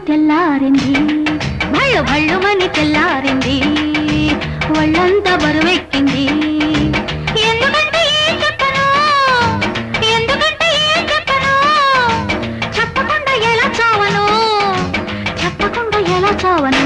తెల్లారింది భళ్ళు భళ్ళుమని తెల్లారింది ఒళ్ళంతా బరువెక్కింది ఎందుకంటే ఏం చెప్పను ఎందుకంటే ఏం చెప్పను చెప్పకుండా ఎలా చావను చెప్పకుండా ఎలా చావను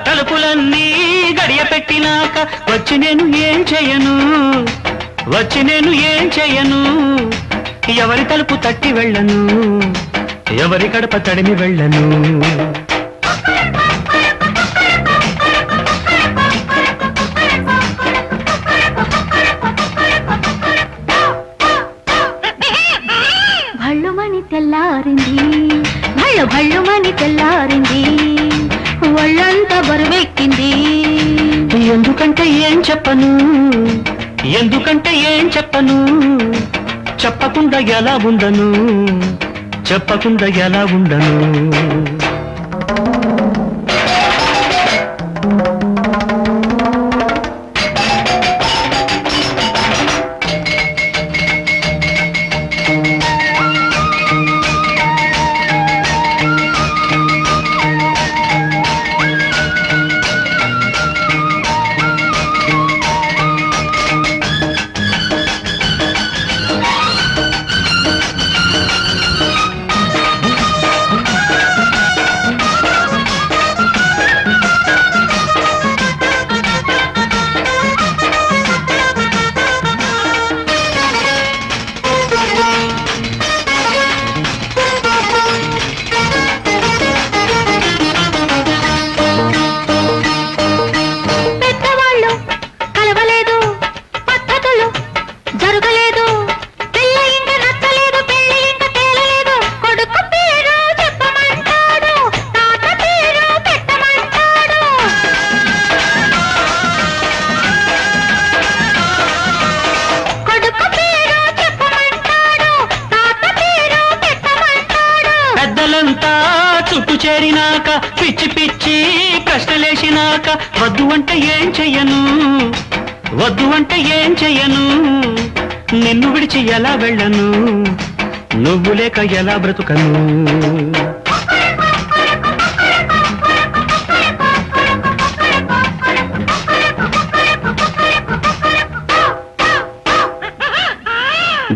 తలుపులన్నీ గడియ పెట్టినాక వచ్చి నేను ఏం చేయను ఎవరి తలుపు తట్టి వెళ్ళను ఎవరి గడప తడిమి వెళ్ళను భళ్ళుమని తెల్లారింది భళ్ళు భళ్ళుమని తెల్లారింది ఒళ్ళంతా బరువెక్కింది ఎందుకంటే ఏం చెప్పను చెప్పకుండా ఎలా ఉండను చుట్టూ చేరినాక పిచ్చి పిచ్చి ప్రశ్నలేసినాక వద్దు అంటే ఏం చెయ్యను నిన్ను విడిచి ఎలా వెళ్ళను నువ్వు లేక ఎలా బ్రతుకను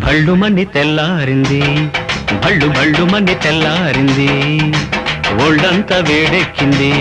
భళ్ళుమని తెల్లారింది భళ్ళుమని తెల్లారింది ఒళ్ళంతా వేడెక్కింది